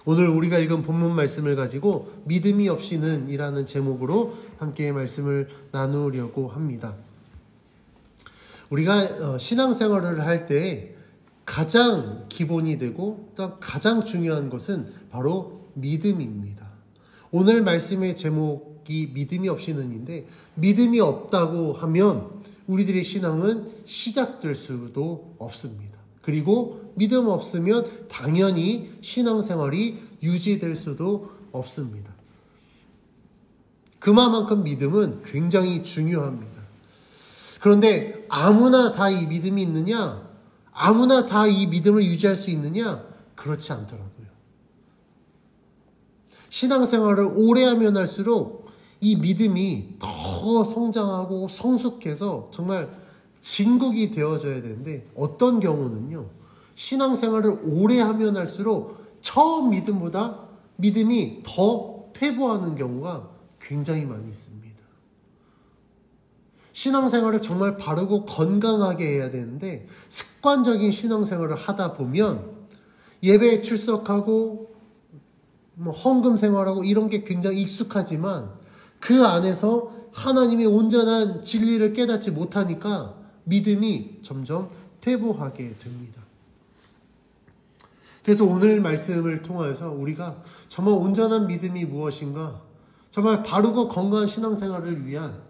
오늘 우리가 읽은 본문 말씀을 가지고 믿음이 없이는 이라는 제목으로 함께 말씀을 나누려고 합니다. 우리가 신앙생활을 할 때 가장 기본이 되고 또 가장 중요한 것은 바로 믿음입니다. 오늘 말씀의 제목이 믿음이 없이는인데, 믿음이 없다고 하면 우리들의 신앙은 시작될 수도 없습니다. 그리고 믿음 없으면 당연히 신앙생활이 유지될 수도 없습니다. 그만큼 믿음은 굉장히 중요합니다. 그런데 아무나 다 이 믿음이 있느냐? 아무나 다 이 믿음을 유지할 수 있느냐? 그렇지 않더라고요. 신앙생활을 오래 하면 할수록 이 믿음이 더 성장하고 성숙해서 정말 진국이 되어져야 되는데, 어떤 경우는요, 신앙생활을 오래 하면 할수록 처음 믿음보다 믿음이 더 퇴보하는 경우가 굉장히 많이 있습니다. 신앙생활을 정말 바르고 건강하게 해야 되는데, 습관적인 신앙생활을 하다 보면 예배에 출석하고 헌금 생활하고 이런 게 굉장히 익숙하지만 그 안에서 하나님의 온전한 진리를 깨닫지 못하니까 믿음이 점점 퇴보하게 됩니다. 그래서 오늘 말씀을 통하여서 우리가 정말 온전한 믿음이 무엇인가, 정말 바르고 건강한 신앙생활을 위한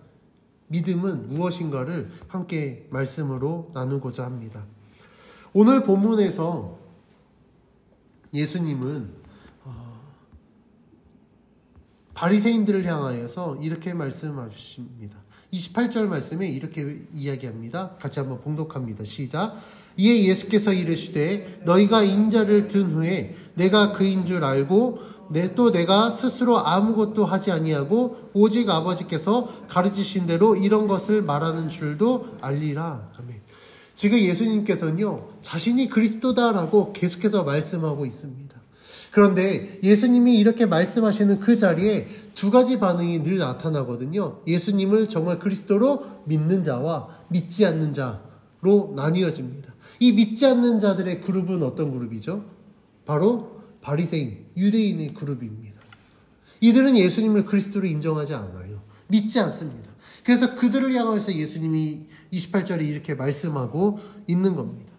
믿음은 무엇인가를 함께 말씀으로 나누고자 합니다. 오늘 본문에서 예수님은 바리새인들을 향하여서 이렇게 말씀하십니다. 28절 말씀에 이렇게 이야기합니다. 같이 한번 봉독합니다. 시작. 이에 예수께서 이르시되 너희가 인자를 든 후에 내가 그인 줄 알고 또 내가 스스로 아무것도 하지 아니하고 오직 아버지께서 가르치신 대로 이런 것을 말하는 줄도 알리라. 아멘. 지금 예수님께서는요, 자신이 그리스도다라고 계속해서 말씀하고 있습니다. 그런데 예수님이 이렇게 말씀하시는 그 자리에 두 가지 반응이 늘 나타나거든요. 예수님을 정말 그리스도로 믿는 자와 믿지 않는 자로 나뉘어집니다. 이 믿지 않는 자들의 그룹은 어떤 그룹이죠? 바로 바리새인, 유대인의 그룹입니다. 이들은 예수님을 그리스도로 인정하지 않아요. 믿지 않습니다. 그래서 그들을 향해서 예수님이 28절에 이렇게 말씀하고 있는 겁니다.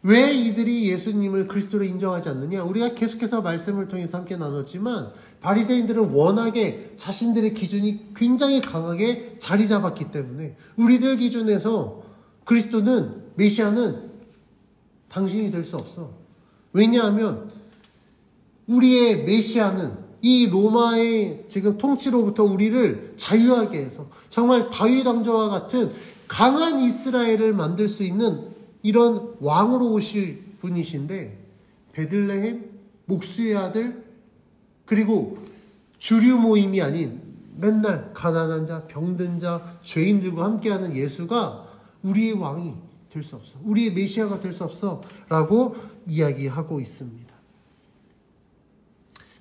왜 이들이 예수님을 그리스도로 인정하지 않느냐? 우리가 계속해서 말씀을 통해서 함께 나눴지만 바리새인들은 워낙에 자신들의 기준이 굉장히 강하게 자리 잡았기 때문에 우리들 기준에서 그리스도는, 메시아는 당신이 될 수 없어. 왜냐하면 우리의 메시아는 이 로마의 지금 통치로부터 우리를 자유하게 해서 정말 다윗 왕조와 같은 강한 이스라엘을 만들 수 있는 이런 왕으로 오실 분이신데, 베들레헴, 목수의 아들, 그리고 주류 모임이 아닌 맨날 가난한 자, 병든 자, 죄인들과 함께하는 예수가 우리의 왕이 될 수 없어, 우리의 메시아가 될 수 없어 라고 이야기하고 있습니다.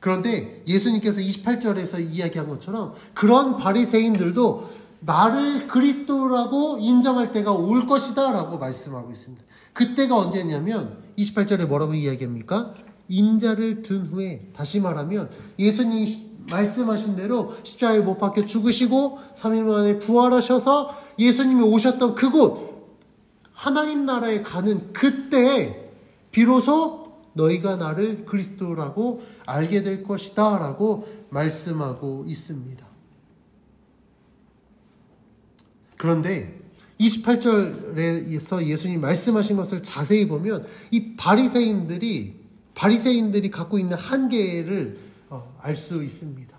그런데 예수님께서 28절에서 이야기한 것처럼 그런 바리새인들도 나를 그리스도라고 인정할 때가 올 것이다 라고 말씀하고 있습니다. 그때가 언제냐면 28절에 뭐라고 이야기합니까? 인자를 든 후에, 다시 말하면 예수님이 말씀하신 대로 십자가에 못 박혀 죽으시고 3일 만에 부활하셔서 예수님이 오셨던 그곳, 하나님 나라에 가는 그때 비로소 너희가 나를 그리스도라고 알게 될 것이다 라고 말씀하고 있습니다. 그런데 28절에서 예수님 말씀하신 것을 자세히 보면 이 바리새인들이 갖고 있는 한계를 알 수 있습니다.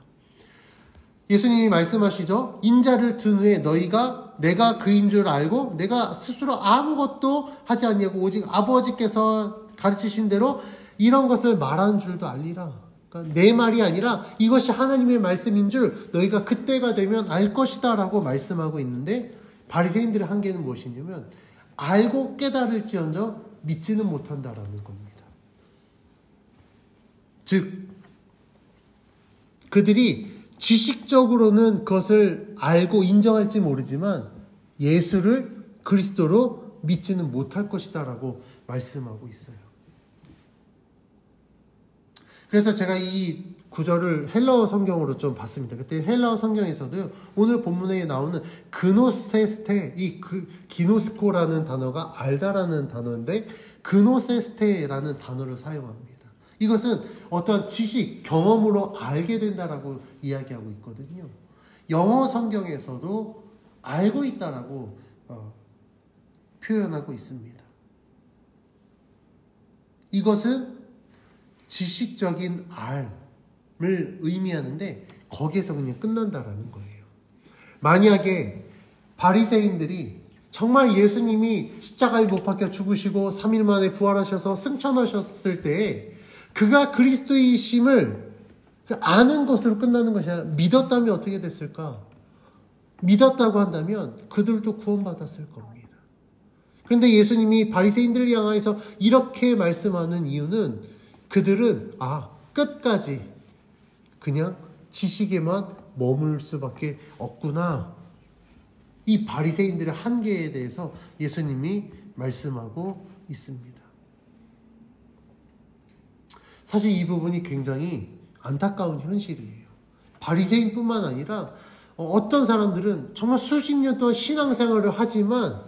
예수님이 말씀하시죠. 인자를 든 후에 너희가 내가 그인 줄 알고 내가 스스로 아무것도 하지 않냐고 오직 아버지께서 가르치신 대로 이런 것을 말하는 줄도 알리라. 그러니까 내 말이 아니라 이것이 하나님의 말씀인 줄 너희가 그때가 되면 알 것이다 라고 말씀하고 있는데, 바리새인들의 한계는 무엇이냐면 알고 깨달을지언정 믿지는 못한다라는 겁니다. 즉 그들이 지식적으로는 그것을 알고 인정할지 모르지만 예수를 그리스도로 믿지는 못할 것이다 라고 말씀하고 있어요. 그래서 제가 이 구절을 헬라어 성경으로 좀 봤습니다. 그때 헬라어 성경에서도 오늘 본문에 나오는 그노세스테, 기노스코라는 단어가 알다라는 단어인데 그노세스테라는 단어를 사용합니다. 이것은 어떤 지식, 경험으로 알게 된다라고 이야기하고 있거든요. 영어 성경에서도 알고 있다라고 표현하고 있습니다. 이것은 지식적인 알을 의미하는데 거기에서 그냥 끝난다라는 거예요. 만약에 바리새인들이 정말 예수님이 십자가에 못 박혀 죽으시고 3일 만에 부활하셔서 승천하셨을 때 그가 그리스도이심을 아는 것으로 끝나는 것이 아니라 믿었다면 어떻게 됐을까? 믿었다고 한다면 그들도 구원받았을 겁니다. 그런데 예수님이 바리새인들을 향하여서 이렇게 말씀하는 이유는 그들은 끝까지 그냥 지식에만 머물 수밖에 없구나. 이 바리새인들의 한계에 대해서 예수님이 말씀하고 있습니다. 사실 이 부분이 굉장히 안타까운 현실이에요. 바리새인뿐만 아니라 어떤 사람들은 정말 수십 년 동안 신앙생활을 하지만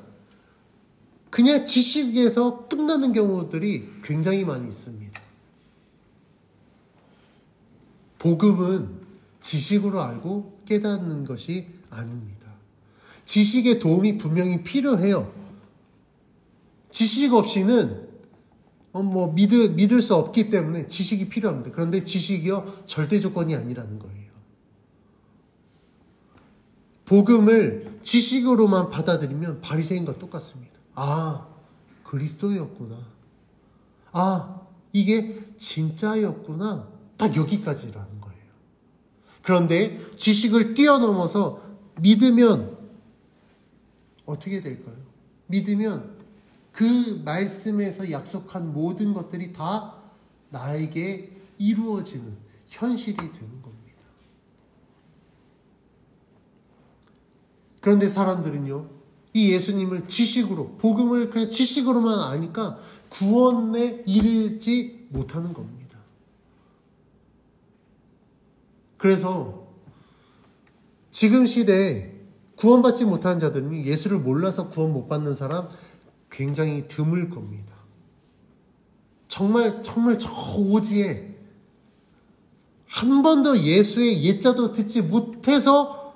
그냥 지식에서 끝나는 경우들이 굉장히 많이 있습니다. 복음은 지식으로 알고 깨닫는 것이 아닙니다. 지식의 도움이 분명히 필요해요. 지식 없이는 믿을 수 없기 때문에 지식이 필요합니다. 그런데 지식이요 절대 조건이 아니라는 거예요. 복음을 지식으로만 받아들이면 바리새인과 똑같습니다. 그리스도였구나. 이게 진짜였구나. 딱 여기까지라는 거예요. 그런데 지식을 뛰어넘어서 믿으면 어떻게 될까요? 믿으면 그 말씀에서 약속한 모든 것들이 다 나에게 이루어지는 현실이 되는 겁니다. 그런데 사람들은요, 이 예수님을 지식으로, 복음을 그냥 지식으로만 아니까 구원에 이르지 못하는 겁니다. 그래서 지금 시대에 구원받지 못한 자들은 예수를 몰라서 구원 못 받는 사람 굉장히 드물 겁니다. 정말 저 오지에 한 번도 예수의 예자도 듣지 못해서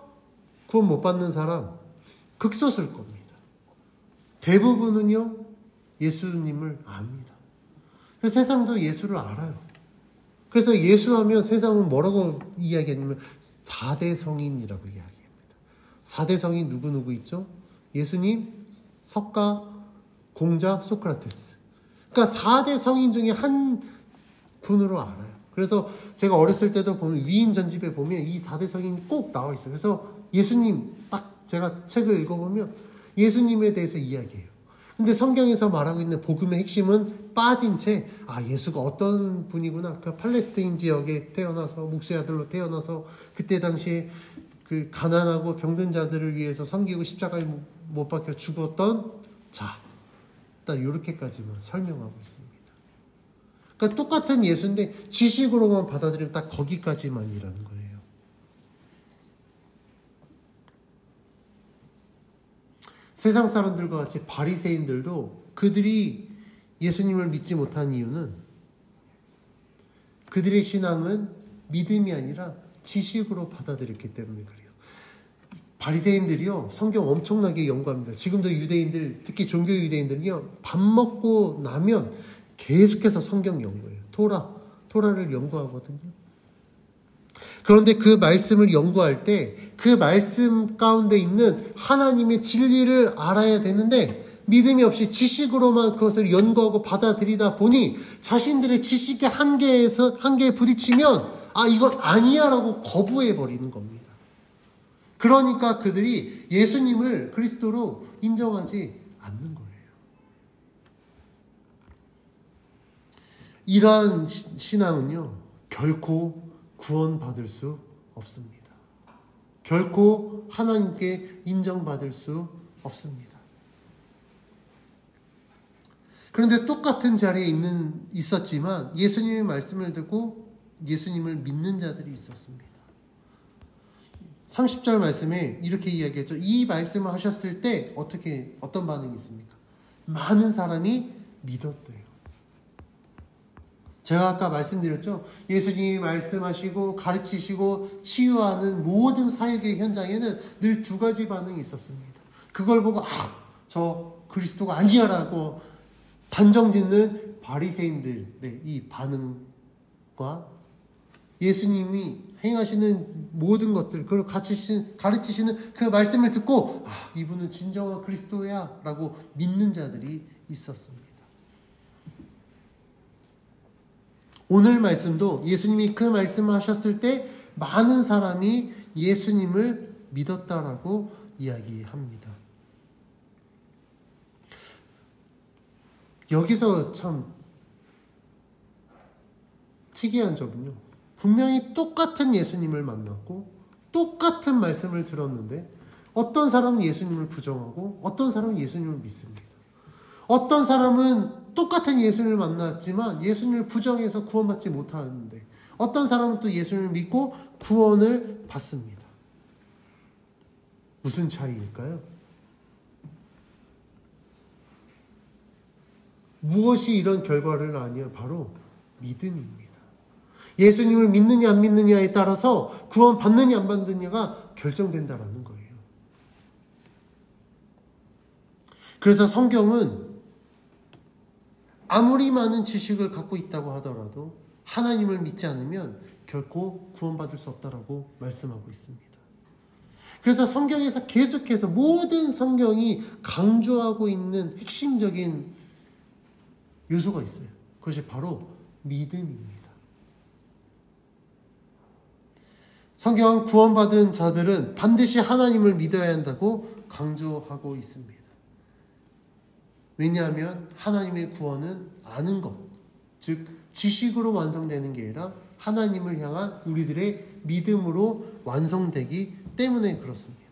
구원 못 받는 사람 극소수일 겁니다. 대부분은요 예수님을 압니다. 그래서 세상도 예수를 알아요. 그래서 예수하면 세상은 뭐라고 이야기하냐면 4대 성인이라고 이야기합니다. 4대 성인 누구 있죠? 예수님, 석가, 공자, 소크라테스. 그러니까 4대 성인 중에 한 분으로 알아요. 그래서 제가 어렸을 때도 보면 위인 전집에 보면 이 4대 성인이 꼭 나와 있어요. 그래서 예수님 딱 제가 책을 읽어보면 예수님에 대해서 이야기해요. 근데 성경에서 말하고 있는 복음의 핵심은 빠진 채 예수가 어떤 분이구나. 그 팔레스타인 지역에 태어나서 목수의 아들로 태어나서 그때 당시에 그 가난하고 병든 자들을 위해서 섬기고 십자가에 못 박혀 죽었던 자. 딱 이렇게까지만 설명하고 있습니다. 그러니까 똑같은 예수인데 지식으로만 받아들이면 딱 거기까지만이라는 거예요. 세상 사람들과 같이 바리새인들도 그들이 예수님을 믿지 못한 이유는 그들의 신앙은 믿음이 아니라 지식으로 받아들였기 때문에 그래요. 바리새인들이요 성경 엄청나게 연구합니다. 지금도 유대인들, 특히 종교 유대인들은요 밥 먹고 나면 계속해서 성경 연구해요. 토라를 연구하거든요. 그런데 그 말씀을 연구할 때 그 말씀 가운데 있는 하나님의 진리를 알아야 되는데 믿음이 없이 지식으로만 그것을 연구하고 받아들이다 보니 자신들의 지식의 한계에 부딪히면 이건 아니야 라고 거부해버리는 겁니다. 그러니까 그들이 예수님을 그리스도로 인정하지 않는 거예요. 이러한 신앙은요 결코 구원받을 수 없습니다. 결코 하나님께 인정받을 수 없습니다. 그런데 똑같은 자리에 있었지만 예수님의 말씀을 듣고 예수님을 믿는 자들이 있었습니다. 30절 말씀에 이렇게 이야기했죠. 이 말씀을 하셨을 때 어떤 반응이 있습니까? 많은 사람이 믿었대요. 제가 아까 말씀드렸죠. 예수님이 말씀하시고 가르치시고 치유하는 모든 사역의 현장에는 늘 두 가지 반응이 있었습니다. 그걸 보고 저 그리스도가 아니야라고 단정짓는 바리새인들의 이 반응과 예수님이 행하시는 모든 것들, 그걸 가르치시는 그 말씀을 듣고 이분은 진정한 그리스도야 라고 믿는 자들이 있었습니다. 오늘 말씀도 예수님이 그 말씀을 하셨을 때 많은 사람이 예수님을 믿었다라고 이야기합니다. 여기서 참 특이한 점은요. 분명히 똑같은 예수님을 만났고 똑같은 말씀을 들었는데 어떤 사람은 예수님을 부정하고 어떤 사람은 예수님을 믿습니다. 어떤 사람은 똑같은 예수님을 만났지만 예수님을 부정해서 구원받지 못하는데 어떤 사람은 또 예수님을 믿고 구원을 받습니다. 무슨 차이일까요? 무엇이 이런 결과를 낳으냐? 바로 믿음입니다. 예수님을 믿느냐 안 믿느냐에 따라서 구원 받느냐 안 받느냐가 결정된다라는 거예요. 그래서 성경은 아무리 많은 지식을 갖고 있다고 하더라도 하나님을 믿지 않으면 결코 구원받을 수 없다라고 말씀하고 있습니다. 그래서 성경에서 계속해서 모든 성경이 강조하고 있는 핵심적인 요소가 있어요. 그것이 바로 믿음입니다. 성경은 구원받은 자들은 반드시 하나님을 믿어야 한다고 강조하고 있습니다. 왜냐하면 하나님의 구원은 아는 것, 즉 지식으로 완성되는 게 아니라 하나님을 향한 우리들의 믿음으로 완성되기 때문에 그렇습니다.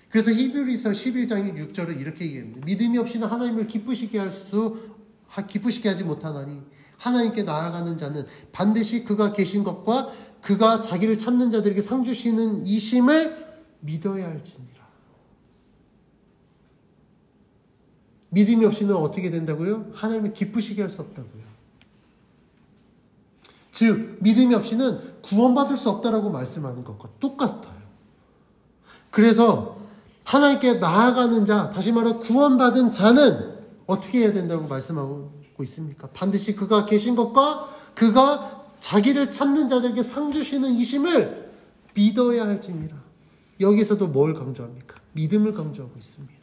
그래서 히브리서 11장 6절을 이렇게 얘기합니다. 믿음이 없이는 하나님을 기쁘시게 하지 못하나니 하나님께 나아가는 자는 반드시 그가 계신 것과 그가 자기를 찾는 자들에게 상 주시는 이심을 믿어야 할지니라. 믿음이 없이는 어떻게 된다고요? 하나님을 기쁘시게 할 수 없다고요. 즉 믿음이 없이는 구원받을 수 없다라고 말씀하는 것과 똑같아요. 그래서 하나님께 나아가는 자, 다시 말해 구원받은 자는 어떻게 해야 된다고 말씀하고 있습니까? 반드시 그가 계신 것과 그가 자기를 찾는 자들에게 상 주시는 이심을 믿어야 할지니라. 여기서도 뭘 강조합니까? 믿음을 강조하고 있습니다.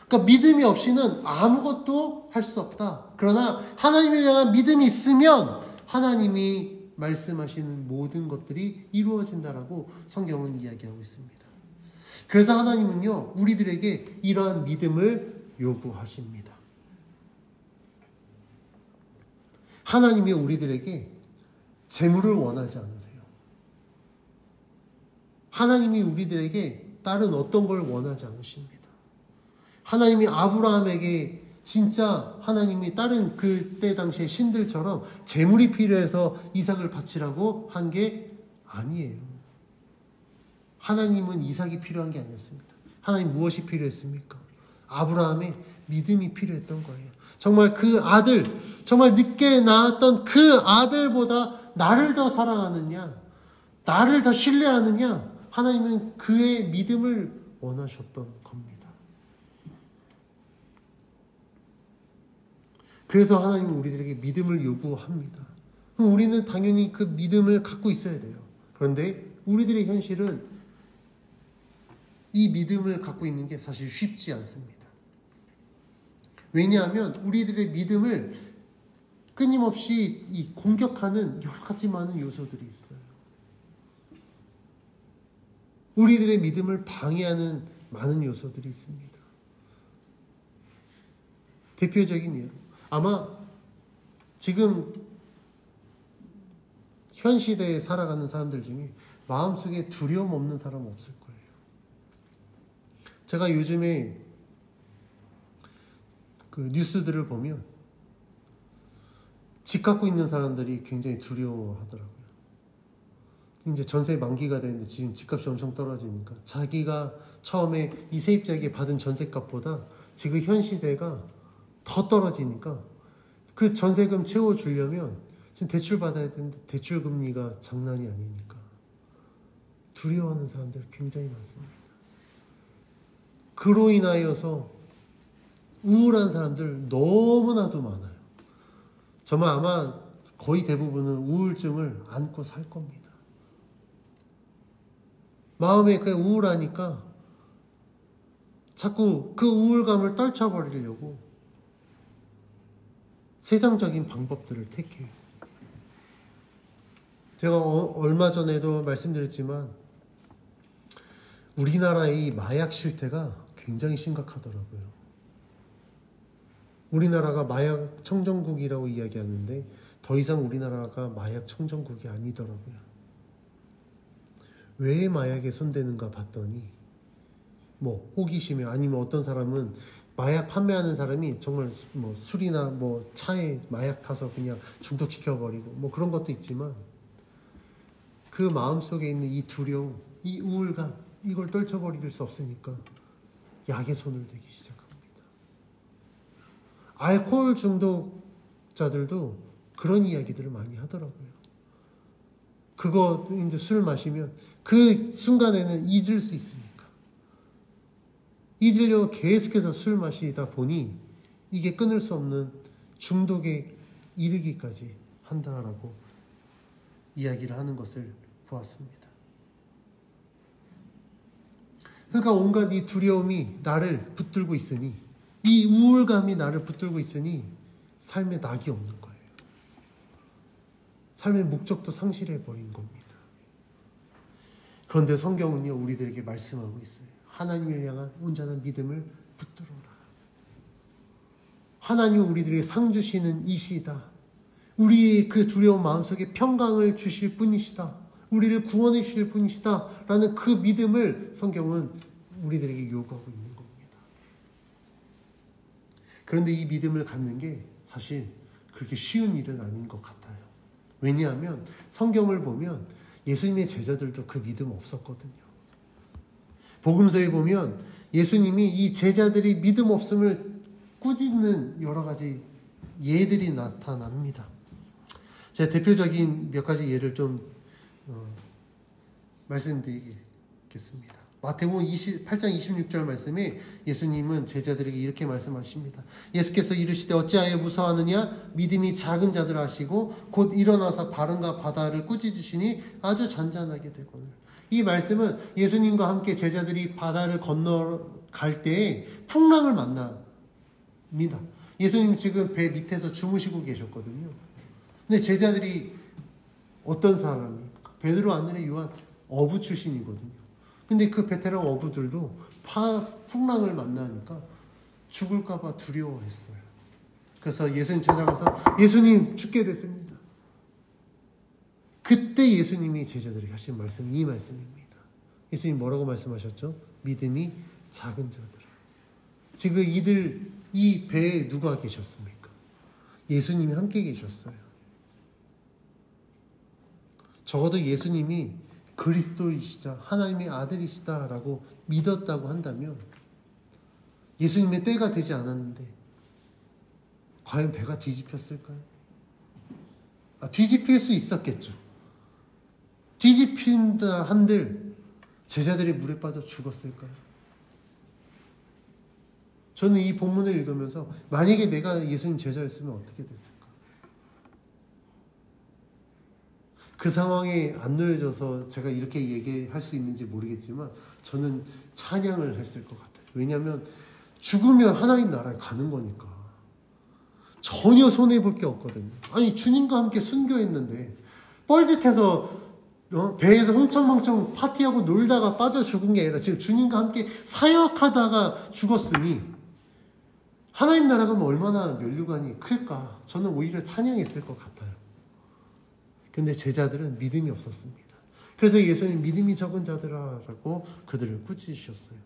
그러니까 믿음이 없이는 아무것도 할 수 없다. 그러나 하나님을 향한 믿음이 있으면 하나님이 말씀하시는 모든 것들이 이루어진다라고 성경은 이야기하고 있습니다. 그래서 하나님은요, 우리들에게 이러한 믿음을 요구하십니다. 하나님이 우리들에게 재물을 원하지 않으세요. 하나님이 우리들에게 다른 어떤 걸 원하지 않으십니다. 하나님이 아브라함에게 진짜 하나님이 다른 그때 당시의 신들처럼 재물이 필요해서 이삭을 바치라고 한 게 아니에요. 하나님은 이삭이 필요한 게 아니었습니다. 하나님 무엇이 필요했습니까? 아브라함의 믿음이 필요했던 거예요. 정말 그 아들, 정말 늦게 낳았던 그 아들보다 나를 더 사랑하느냐, 나를 더 신뢰하느냐, 하나님은 그의 믿음을 원하셨던 겁니다. 그래서 하나님은 우리들에게 믿음을 요구합니다. 그럼 우리는 당연히 그 믿음을 갖고 있어야 돼요. 그런데 우리들의 현실은 이 믿음을 갖고 있는 게 사실 쉽지 않습니다. 왜냐하면 우리들의 믿음을 끊임없이 이 공격하는 여러 가지 많은 요소들이 있어요. 우리들의 믿음을 방해하는 많은 요소들이 있습니다. 대표적인 예로, 아마 지금 현 시대에 살아가는 사람들 중에 마음속에 두려움 없는 사람 없을 거예요. 제가 요즘에 그 뉴스들을 보면 집 갖고 있는 사람들이 굉장히 두려워하더라고요. 이제 전세 만기가 되는데 지금 집값이 엄청 떨어지니까 자기가 처음에 이 세입자에게 받은 전세값보다 지금 현 시세가 더 떨어지니까 그 전세금 채워주려면 지금 대출 받아야 되는데 대출 금리가 장난이 아니니까 두려워하는 사람들 굉장히 많습니다. 그로 인하여서 우울한 사람들 너무나도 많아요. 정말 아마 거의 대부분은 우울증을 안고 살 겁니다. 마음에 그 우울하니까 자꾸 그 우울감을 떨쳐버리려고 세상적인 방법들을 택해요. 제가 얼마 전에도 말씀드렸지만 우리나라의 이 마약 실태가 굉장히 심각하더라고요. 우리나라가 마약 청정국이라고 이야기하는데 더 이상 우리나라가 마약 청정국이 아니더라고요. 왜 마약에 손대는가 봤더니 뭐 호기심에 아니면 어떤 사람은 마약 판매하는 사람이 정말 뭐 술이나 뭐 차에 마약 타서 그냥 중독시켜버리고 뭐 그런 것도 있지만 그 마음속에 있는 이 두려움, 이 우울감 이걸 떨쳐버릴 수 없으니까 약에 손을 대기 시작합니다. 알코올 중독자들도 그런 이야기들을 많이 하더라고요. 그거 이제 술 마시면 그 순간에는 잊을 수 있으니까 잊으려고 계속해서 술 마시다 보니 이게 끊을 수 없는 중독에 이르기까지 한다라고 이야기를 하는 것을 보았습니다. 그러니까 온갖 이 두려움이 나를 붙들고 있으니 이 우울감이 나를 붙들고 있으니 삶에 낙이 없는 거예요. 삶의 목적도 상실해버린 겁니다. 그런데 성경은요 우리들에게 말씀하고 있어요. 하나님을 향한 온전한 믿음을 붙들어라. 하나님은 우리들에게 상 주시는 이시다. 우리의 그 두려운 마음속에 평강을 주실 분이시다. 우리를 구원해 주실 분이시다. 라는 그 믿음을 성경은 우리들에게 요구하고 있는 겁니다. 그런데 이 믿음을 갖는 게 사실 그렇게 쉬운 일은 아닌 것 같아요. 왜냐하면 성경을 보면 예수님의 제자들도 그 믿음 없었거든요. 복음서에 보면 예수님이 이 제자들이 믿음 없음을 꾸짖는 여러 가지 예들이 나타납니다. 제가 대표적인 몇 가지 예를 좀 말씀드리겠습니다. 마태복음 8장 26절 말씀에 예수님은 제자들에게 이렇게 말씀하십니다. 예수께서 이르시되 어찌하여 무서워하느냐? 믿음이 작은 자들아 하시고 곧 일어나서 바람과 바다를 꾸짖으시니 아주 잔잔하게 되거늘. 이 말씀은 예수님과 함께 제자들이 바다를 건너갈 때에 풍랑을 만납니다. 예수님 지금 배 밑에서 주무시고 계셨거든요. 근데 제자들이 어떤 사람이 베드로, 안드레, 요한 어부 출신이거든요. 근데 그 베테랑 어부들도 풍랑을 만나니까 죽을까봐 두려워했어요. 그래서 예수님 찾아가서 예수님 죽게 됐습니다. 그때 예수님이 제자들에게 하신 말씀이 이 말씀입니다. 예수님 뭐라고 말씀하셨죠? 믿음이 작은 자들아. 지금 이 배에 누가 계셨습니까? 예수님이 함께 계셨어요. 적어도 예수님이 그리스도이시자 하나님의 아들이시다라고 믿었다고 한다면 예수님의 때가 되지 않았는데 과연 배가 뒤집혔을까요? 뒤집힐 수 있었겠죠. 뒤집힌다 한들 제자들이 물에 빠져 죽었을까요? 저는 이 본문을 읽으면서 만약에 내가 예수님 제자였으면 어떻게 됐을까? 그 상황에 안 놓여져서 제가 이렇게 얘기할 수 있는지 모르겠지만 저는 찬양을 했을 것 같아요. 왜냐하면 죽으면 하나님 나라에 가는 거니까 전혀 손해볼 게 없거든요. 아니 주님과 함께 순교했는데 뻘짓해서 배에서 흥청망청 파티하고 놀다가 빠져 죽은 게 아니라 지금 주님과 함께 사역하다가 죽었으니 하나님 나라가 뭐 얼마나 면류관이 클까? 저는 오히려 찬양했을 것 같아요. 근데 제자들은 믿음이 없었습니다. 그래서 예수님 믿음이 적은 자들아라고 그들을 꾸짖으셨어요.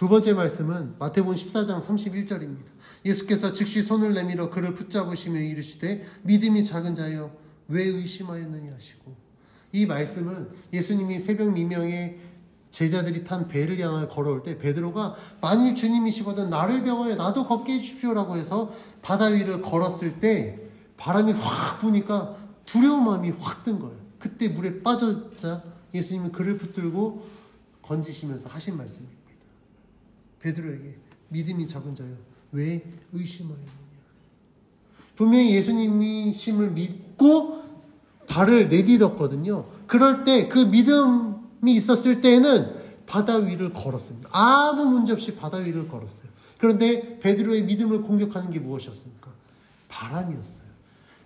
두 번째 말씀은 마태복음 14장 31절입니다. 예수께서 즉시 손을 내밀어 그를 붙잡으시며 이르시되 믿음이 작은 자여 왜 의심하였느냐 하시고, 이 말씀은 예수님이 새벽 미명에 제자들이 탄 배를 향하여 걸어올 때 베드로가 만일 주님이시거든 나를 병하여 나도 걷게 해주십시오라고 해서 바다 위를 걸었을 때 바람이 확 부니까 두려운 마음이 확 든 거예요. 그때 물에 빠졌자 예수님은 그를 붙들고 건지시면서 하신 말씀입니다. 베드로에게 믿음이 작은 자여 왜 의심하였느냐. 분명히 예수님이심을 믿고 발을 내딛었거든요. 그럴 때 그 믿음이 있었을 때에는 바다 위를 걸었습니다. 아무 문제 없이 바다 위를 걸었어요. 그런데 베드로의 믿음을 공격하는 게 무엇이었습니까? 바람이었어요.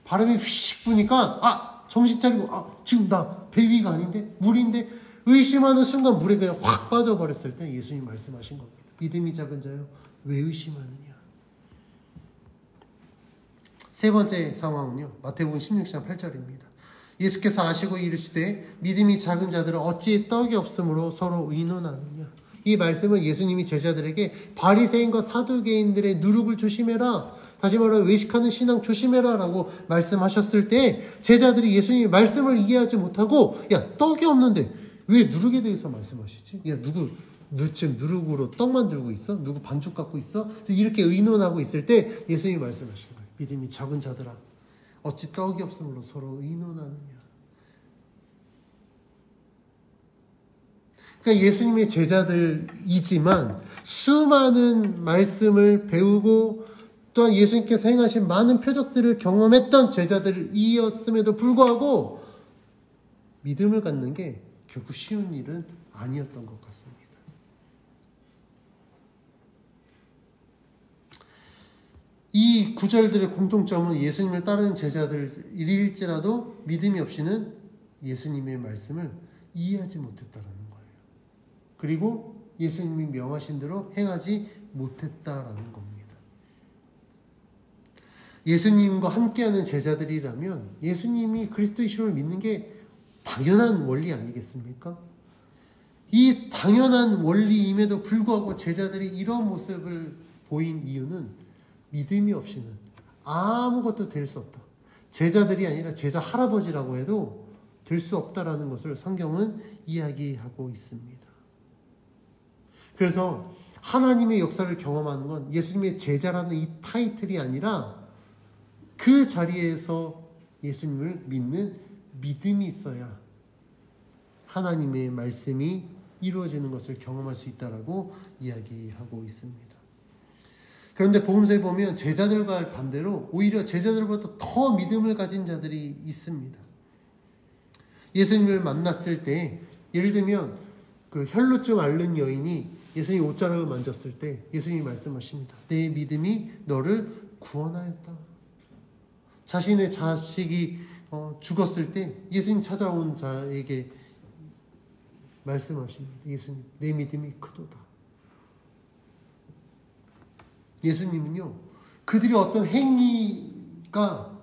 바람이 휘식 부니까 정신 차리고 지금 나 배 위가 아닌데 물인데 의심하는 순간 물에 그냥 확 빠져버렸을 때 예수님 말씀하신 겁니다. 믿음이 작은 자요 왜 의심하느냐. 세 번째 상황은요, 마태복음 16장 8절입니다. 예수께서 아시고 이르시되 믿음이 작은 자들은 어찌 떡이 없으므로 서로 의논하느냐. 이 말씀은 예수님이 제자들에게 바리새인과 사두개인들의 누룩을 조심해라, 다시 말하면 외식하는 신앙 조심해라 라고 말씀하셨을 때 제자들이 예수님의 말씀을 이해하지 못하고 야 떡이 없는데 왜 누룩에 대해서 말씀하시지? 야 누구 지금 누룩으로 떡 만들고 있어? 누구 반죽 갖고 있어? 이렇게 의논하고 있을 때 예수님이 말씀하신 거예요. 믿음이 작은 자들아 어찌 떡이 없으므로 서로 의논하느냐. 그러니까 예수님의 제자들이지만 수많은 말씀을 배우고 또한 예수님께서 행하신 많은 표적들을 경험했던 제자들이었음에도 불구하고 믿음을 갖는 게 결코 쉬운 일은 아니었던 것 같습니다. 이 구절들의 공통점은 예수님을 따르는 제자들일지라도 믿음이 없이는 예수님의 말씀을 이해하지 못했다라는 거예요. 그리고 예수님이 명하신 대로 행하지 못했다라는 겁니다. 예수님과 함께하는 제자들이라면 예수님이 그리스도이심을 믿는 게 당연한 원리 아니겠습니까? 이 당연한 원리임에도 불구하고 제자들이 이런 모습을 보인 이유는 믿음이 없이는 아무것도 될 수 없다. 제자들이 아니라 제자 할아버지라고 해도 될 수 없다라는 것을 성경은 이야기하고 있습니다. 그래서 하나님의 역사를 경험하는 건 예수님의 제자라는 이 타이틀이 아니라 그 자리에서 예수님을 믿는 믿음이 있어야 하나님의 말씀이 이루어지는 것을 경험할 수 있다라고 이야기하고 있습니다. 그런데 복음서에 보면 제자들과 반대로 오히려 제자들보다 더 믿음을 가진 자들이 있습니다. 예수님을 만났을 때 예를 들면 그 혈루증 앓는 여인이 예수님 옷자락을 만졌을 때 예수님이 말씀하십니다. 내 믿음이 너를 구원하였다. 자신의 자식이 죽었을 때 예수님 찾아온 자에게 말씀하십니다. 예수님 내 믿음이 크도다. 예수님은요 그들이 어떤 행위가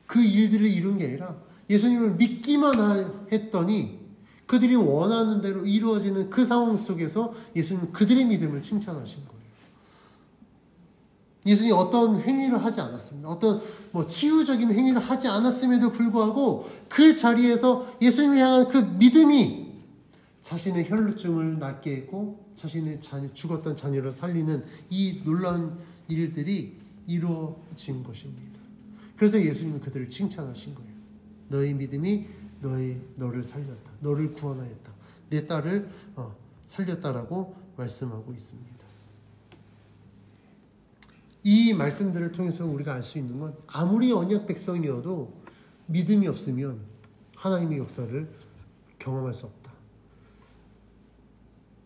그 일들을 이룬 게 아니라 예수님을 믿기만 했더니 그들이 원하는 대로 이루어지는 그 상황 속에서 예수님은 그들의 믿음을 칭찬하신 거예요. 예수님이 어떤 행위를 하지 않았습니다. 어떤 치유적인 행위를 하지 않았음에도 불구하고 그 자리에서 예수님을 향한 그 믿음이 자신의 혈루증을 낫게 했고 자신의 죽었던 자녀를 살리는 이 놀라운 일들이 이루어진 것입니다. 그래서 예수님은 그들을 칭찬하신 거예요. 너의 믿음이 너를 살렸다. 너를 구원하였다. 내 딸을 살렸다라고 말씀하고 있습니다. 이 말씀들을 통해서 우리가 알 수 있는 건 아무리 언약 백성이어도 믿음이 없으면 하나님의 역사를 경험할 수 없다.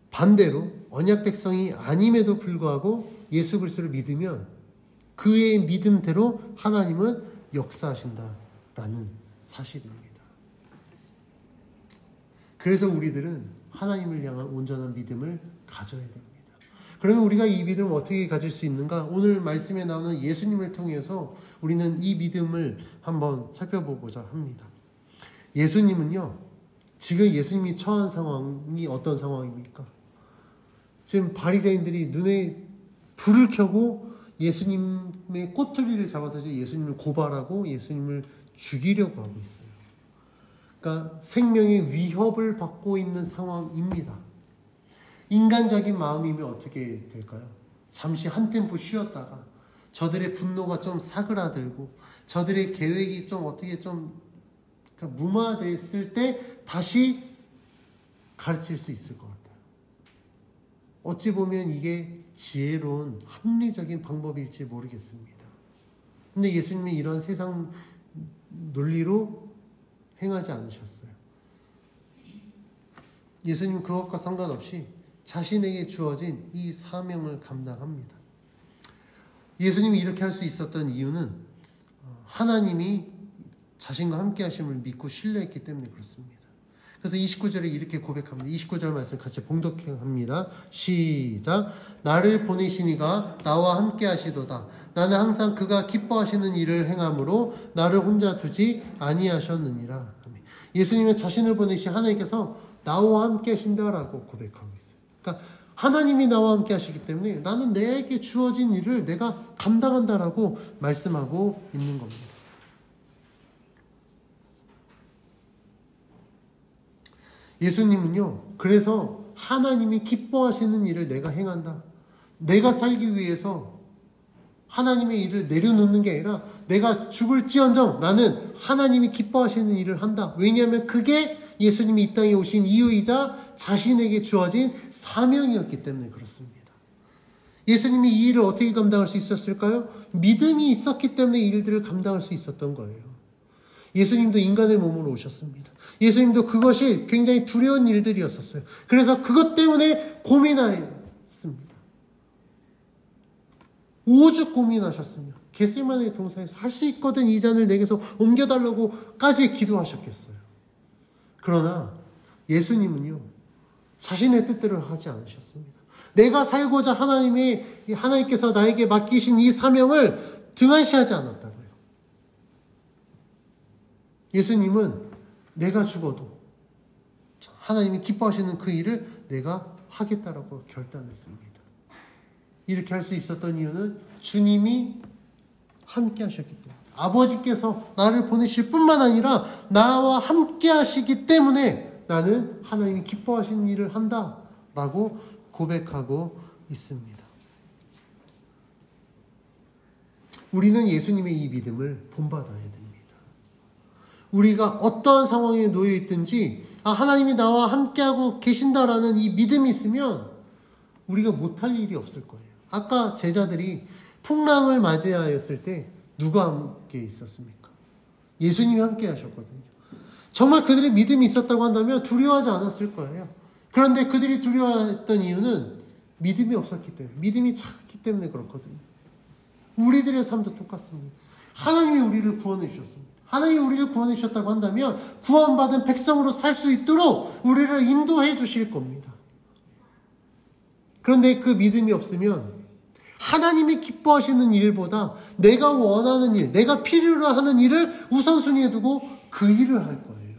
반대로 언약 백성이 아님에도 불구하고 예수 그리스도를 믿으면 그의 믿음대로 하나님은 역사하신다라는 사실입니다. 그래서 우리들은 하나님을 향한 온전한 믿음을 가져야 됩니다. 그러면 우리가 이 믿음을 어떻게 가질 수 있는가? 오늘 말씀에 나오는 예수님을 통해서 우리는 이 믿음을 한번 살펴보고자 합니다. 예수님은요, 지금 예수님이 처한 상황이 어떤 상황입니까? 지금 바리새인들이 눈에 불을 켜고 예수님의 꼬투리를 잡아서 예수님을 고발하고 예수님을 죽이려고 하고 있어요. 그러니까 생명의 위협을 받고 있는 상황입니다. 인간적인 마음이면 어떻게 될까요? 잠시 한 템포 쉬었다가 저들의 분노가 좀 사그라들고 저들의 계획이 좀 어떻게 좀 무마됐을 때 다시 가르칠 수 있을 것 같아요. 어찌 보면 이게 지혜로운 합리적인 방법일지 모르겠습니다. 근데 예수님이 이런 세상 논리로 행하지 않으셨어요. 예수님은 그것과 상관없이 자신에게 주어진 이 사명을 감당합니다. 예수님이 이렇게 할 수 있었던 이유는 하나님이 자신과 함께 하심을 믿고 신뢰했기 때문에 그렇습니다. 그래서 29절에 이렇게 고백합니다. 29절 말씀 같이 봉독합니다. 시작. 나를 보내신 이가 나와 함께 하시도다. 나는 항상 그가 기뻐하시는 일을 행함으로 나를 혼자 두지 아니하셨느니라. 예수님은 자신을 보내신 하나님께서 나와 함께 하신다라고 고백하고 있어요. 그러니까 하나님이 나와 함께 하시기 때문에 나는 내게 주어진 일을 내가 감당한다라고 말씀하고 있는 겁니다. 예수님은요, 그래서 하나님이 기뻐하시는 일을 내가 행한다. 내가 살기 위해서 하나님의 일을 내려놓는 게 아니라 내가 죽을지언정 나는 하나님이 기뻐하시는 일을 한다. 왜냐하면 그게 예수님이 이 땅에 오신 이유이자 자신에게 주어진 사명이었기 때문에 그렇습니다. 예수님이 이 일을 어떻게 감당할 수 있었을까요? 믿음이 있었기 때문에 이 일들을 감당할 수 있었던 거예요. 예수님도 인간의 몸으로 오셨습니다. 예수님도 그것이 굉장히 두려운 일들이었었어요. 그래서 그것 때문에 고민하였습니다. 오죽 고민하셨으며 겟세마네 동산에서 할 수 있거든 이 잔을 내게서 옮겨달라고까지 기도하셨겠어요. 그러나 예수님은요, 자신의 뜻대로 하지 않으셨습니다. 내가 살고자 하나님께서 나에게 맡기신 이 사명을 등한시하지 않았다고요. 예수님은 내가 죽어도 하나님이 기뻐하시는 그 일을 내가 하겠다라고 결단했습니다. 이렇게 할 수 있었던 이유는 주님이 함께 하셨기 때문에, 아버지께서 나를 보내실 뿐만 아니라 나와 함께 하시기 때문에 나는 하나님이 기뻐하시는 일을 한다라고 고백하고 있습니다. 우리는 예수님의 이 믿음을 본받아야 됩니다. 우리가 어떠한 상황에 놓여 있든지 하나님이 나와 함께하고 계신다라는 이 믿음이 있으면 우리가 못할 일이 없을 거예요. 아까 제자들이 풍랑을 맞이하였을 때 누가 함께 있었습니까? 예수님이 함께 하셨거든요. 정말 그들의 믿음이 있었다고 한다면 두려워하지 않았을 거예요. 그런데 그들이 두려워했던 이유는 믿음이 없었기 때문에, 믿음이 작기 때문에 그렇거든요. 우리들의 삶도 똑같습니다. 하나님이 우리를 구원해 주셨습니다. 하나님이 우리를 구원해 주셨다고 한다면 구원받은 백성으로 살 수 있도록 우리를 인도해 주실 겁니다. 그런데 그 믿음이 없으면 하나님이 기뻐하시는 일보다 내가 원하는 일, 내가 필요로 하는 일을 우선순위에 두고 그 일을 할 거예요.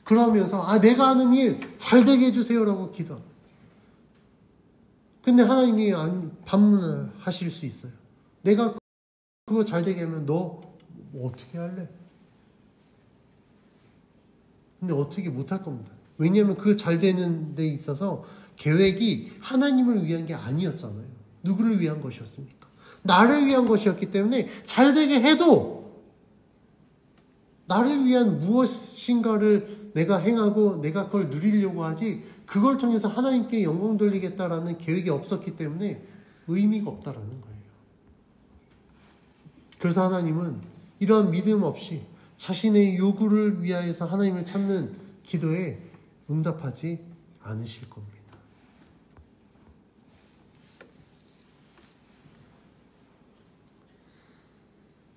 그러면서 내가 하는 일 잘 되게 해주세요라고 기도합니다. 근데 하나님이 반문하실 수 있어요. 내가 그거 잘 되게 하면 너 어떻게 할래? 근데 어떻게 못할 겁니다. 왜냐하면 그 잘 되는 데 있어서 계획이 하나님을 위한 게 아니었잖아요. 누구를 위한 것이었습니까? 나를 위한 것이었기 때문에 잘 되게 해도 나를 위한 무엇인가를 내가 행하고 내가 그걸 누리려고 하지 그걸 통해서 하나님께 영광 돌리겠다라는 계획이 없었기 때문에 의미가 없다라는 거예요. 그래서 하나님은 이러한 믿음 없이 자신의 요구를 위하여서 하나님을 찾는 기도에 응답하지 않으실 겁니다.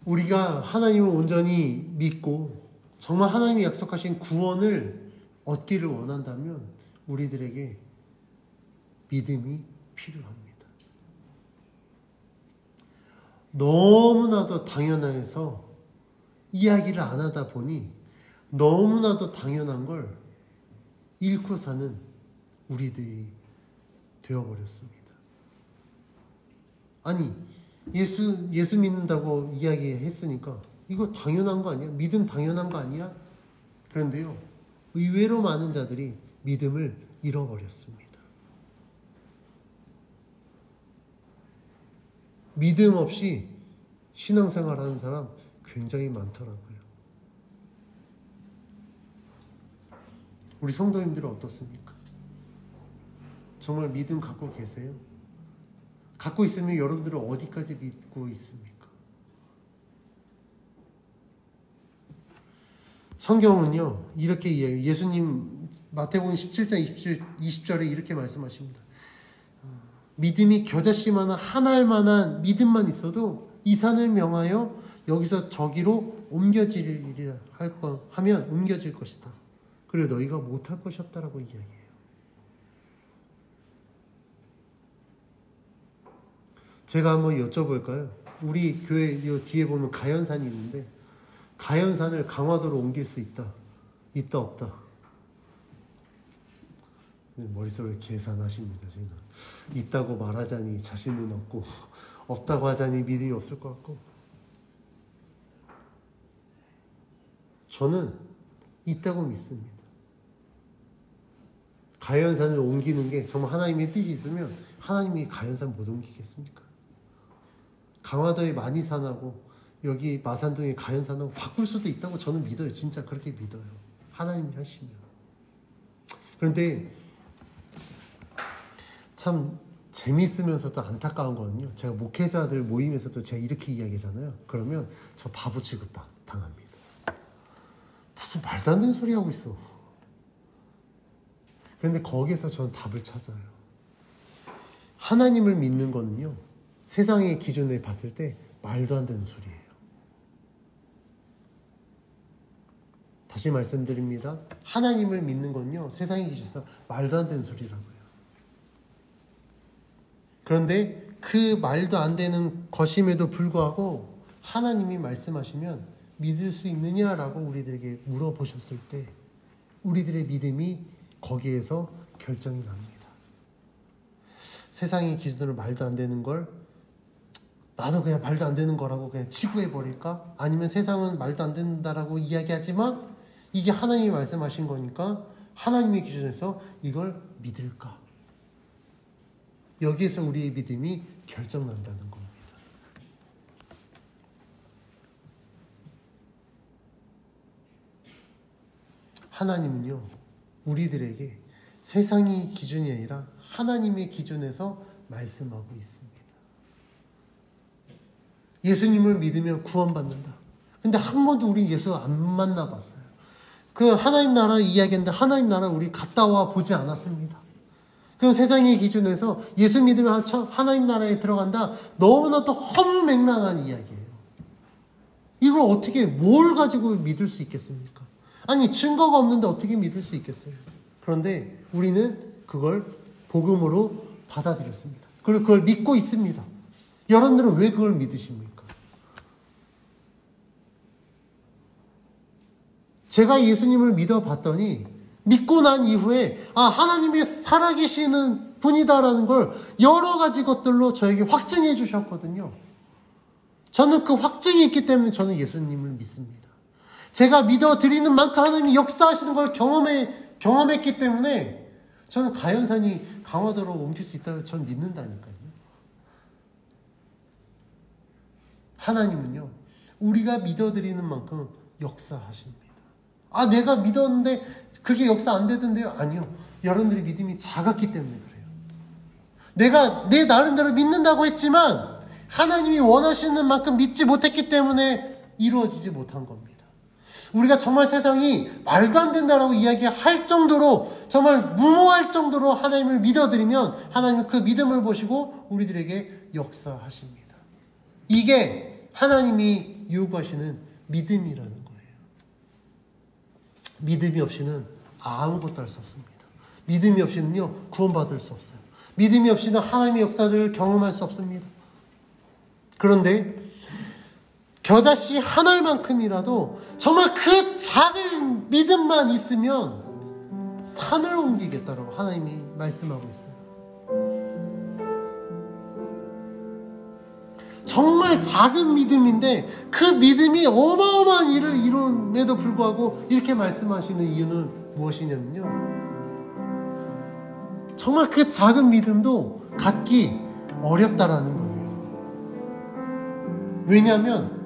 우리가 하나님을 온전히 믿고 정말 하나님이 약속하신 구원을 얻기를 원한다면 우리들에게 믿음이 필요합니다. 너무나도 당연해서 이야기를 안 하다 보니 너무나도 당연한 걸 잃고 사는 우리들이 되어버렸습니다. 아니, 예수 믿는다고 이야기했으니까 이거 당연한 거 아니야? 믿음 당연한 거 아니야? 그런데요, 의외로 많은 자들이 믿음을 잃어버렸습니다. 믿음 없이 신앙생활하는 사람 굉장히 많더라고요. 우리 성도님들은 어떻습니까? 정말 믿음 갖고 계세요? 갖고 있으면 여러분들은 어디까지 믿고 있습니까? 성경은요, 이렇게 이야기해요. 예수님 마태복음 17장 20절에 이렇게 말씀하십니다. 믿음이 겨자씨만한 한 알만한 믿음만 있어도 이 산을 명하여 여기서 저기로 옮겨지리라 하면 옮겨질 것이다. 그리고 너희가 못할 것이 없다라고 이야기해요. 제가 한번 여쭤볼까요? 우리 교회 뒤에 보면 가연산이 있는데 가연산을 강화도로 옮길 수 있다? 있다 없다? 머릿속에 계산하십니다. 지금 있다고 말하자니 자신은 없고 없다고 하자니 믿음이 없을 것 같고, 저는 있다고 믿습니다. 가연산을 옮기는 게 정말 하나님의 뜻이 있으면 하나님이 가연산 못 옮기겠습니까? 강화도에 만이산하고 여기 마산동에 가연산하고 바꿀 수도 있다고 저는 믿어요. 진짜 그렇게 믿어요. 하나님이 하시면. 그런데 참 재미있으면서도 안타까운 거는요, 제가 목회자들 모임에서도 제가 이렇게 이야기하잖아요. 그러면 저 바보 취급 당합니다. 무슨 말도 안 되는 소리 하고 있어. 그런데 거기에서 저는 답을 찾아요. 하나님을 믿는 거는요, 세상의 기준에 봤을 때 말도 안 되는 소리예요. 다시 말씀드립니다. 하나님을 믿는 건요, 세상의 기준에서 말도 안 되는 소리라고요. 그런데 그 말도 안 되는 것임에도 불구하고 하나님이 말씀하시면 믿을 수 있느냐라고 우리들에게 물어보셨을 때 우리들의 믿음이 거기에서 결정이 납니다. 세상의 기준으로 말도 안 되는 걸 나도 그냥 말도 안 되는 거라고 그냥 치부해버릴까? 아니면 세상은 말도 안 된다라고 이야기하지만 이게 하나님이 말씀하신 거니까 하나님의 기준에서 이걸 믿을까? 여기에서 우리의 믿음이 결정난다는 겁니다. 하나님은요, 우리들에게 세상의 기준이 아니라 하나님의 기준에서 말씀하고 있습니다. 예수님을 믿으면 구원받는다. 근데 한 번도 우리 예수 안 만나봤어요. 그 하나님 나라 이야기인데 하나님 나라 우리 갔다 와 보지 않았습니다. 그럼 세상의 기준에서 예수 믿으면 하나님 나라에 들어간다. 너무나도 허무맹랑한 이야기예요. 이걸 어떻게 뭘 가지고 믿을 수 있겠습니까? 아니 증거가 없는데 어떻게 믿을 수 있겠어요? 그런데 우리는 그걸 복음으로 받아들였습니다. 그리고 그걸 믿고 있습니다. 여러분들은 왜 그걸 믿으십니까? 제가 예수님을 믿어봤더니 믿고 난 이후에 하나님이 살아계시는 분이다라는 걸 여러 가지 것들로 저에게 확증해 주셨거든요. 저는 그 확증이 있기 때문에 저는 예수님을 믿습니다. 제가 믿어드리는 만큼 하나님이 역사하시는 걸 경험했기 때문에 저는 가연산이 강화도로 옮길 수 있다고 저는 믿는다니까요. 하나님은요, 우리가 믿어드리는 만큼 역사하십니다. 내가 믿었는데 그게 역사 안 되던데요? 아니요. 여러분들의 믿음이 작았기 때문에 그래요. 내가 내 나름대로 믿는다고 했지만 하나님이 원하시는 만큼 믿지 못했기 때문에 이루어지지 못한 겁니다. 우리가 정말 세상이 말도 안 된다라고 이야기할 정도로 정말 무모할 정도로 하나님을 믿어드리면 하나님은 그 믿음을 보시고 우리들에게 역사하십니다. 이게 하나님이 요구하시는 믿음이라는 거예요. 믿음이 없이는 아무것도 할 수 없습니다. 믿음이 없이는요, 구원받을 수 없어요. 믿음이 없이는 하나님의 역사들을 경험할 수 없습니다. 그런데 겨자씨 한 알만큼이라도 정말 그 작은 믿음만 있으면 산을 옮기겠다라고 하나님이 말씀하고 있어요. 정말 작은 믿음인데 그 믿음이 어마어마한 일을 이룸에도 불구하고 이렇게 말씀하시는 이유는 무엇이냐면요, 정말 그 작은 믿음도 갖기 어렵다라는 거예요. 왜냐하면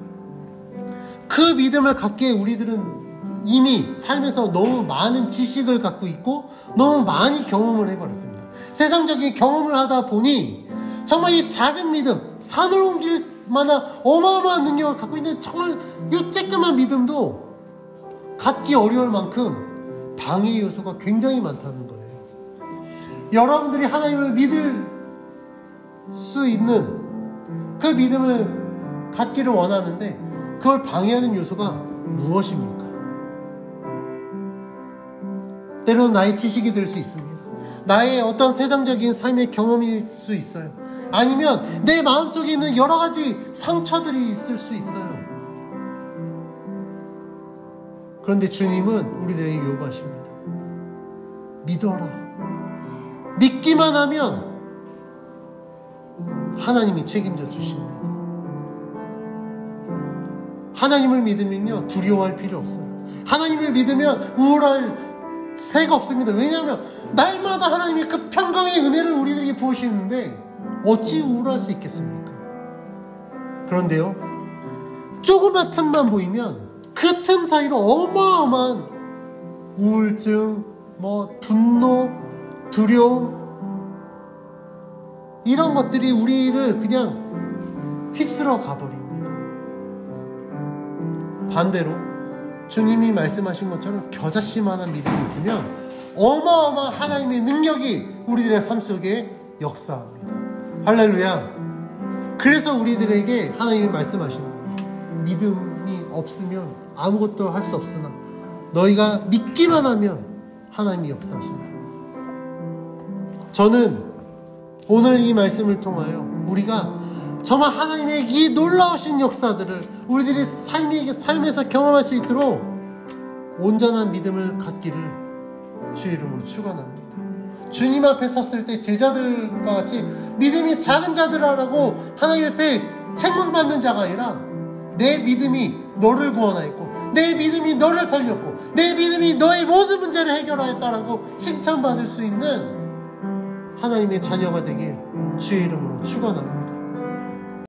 그 믿음을 갖기에 우리들은 이미 삶에서 너무 많은 지식을 갖고 있고 너무 많이 경험을 해버렸습니다. 세상적인 경험을 하다 보니 정말 이 작은 믿음, 산을 옮길 만한 어마어마한 능력을 갖고 있는 정말 이 쬐끄만 믿음도 갖기 어려울 만큼 방해 요소가 굉장히 많다는 거예요. 여러분들이 하나님을 믿을 수 있는 그 믿음을 갖기를 원하는데 그걸 방해하는 요소가 무엇입니까? 때로는 나의 지식이 될 수 있습니다. 나의 어떤 세상적인 삶의 경험일 수 있어요. 아니면 내 마음속에 있는 여러 가지 상처들이 있을 수 있어요. 그런데 주님은 우리들에게 요구하십니다. 믿어라. 믿기만 하면 하나님이 책임져 주십니다. 하나님을 믿으면요, 두려워할 필요 없어요. 하나님을 믿으면 우울할 새가 없습니다. 왜냐하면 날마다 하나님이 그 평강의 은혜를 우리들에게 부으시는데 어찌 우울할 수 있겠습니까? 그런데요, 조그만 틈만 보이면 그 틈 사이로 어마어마한 우울증, 분노, 두려움, 이런 것들이 우리를 그냥 휩쓸어 가버립니다. 반대로 주님이 말씀하신 것처럼 겨자씨만한 믿음이 있으면 어마어마한 하나님의 능력이 우리들의 삶 속에 역사합니다. 할렐루야. 그래서 우리들에게 하나님이 말씀하시는 거예요. 믿음이 없으면 아무것도 할 수 없으나 너희가 믿기만 하면 하나님이 역사하신다. 저는 오늘 이 말씀을 통하여 우리가 정말 하나님의 이 놀라우신 역사들을 우리들의 삶에서 경험할 수 있도록 온전한 믿음을 갖기를 주의 이름으로 축원합니다. 주님 앞에 섰을 때 제자들과 같이 믿음이 작은 자들아라고 하나님 앞에 책망받는 자가 아니라 내 믿음이 너를 구원하였고 내 믿음이 너를 살렸고 내 믿음이 너의 모든 문제를 해결하였다라고 칭찬받을 수 있는 하나님의 자녀가 되길 주의 이름으로 축원합니다.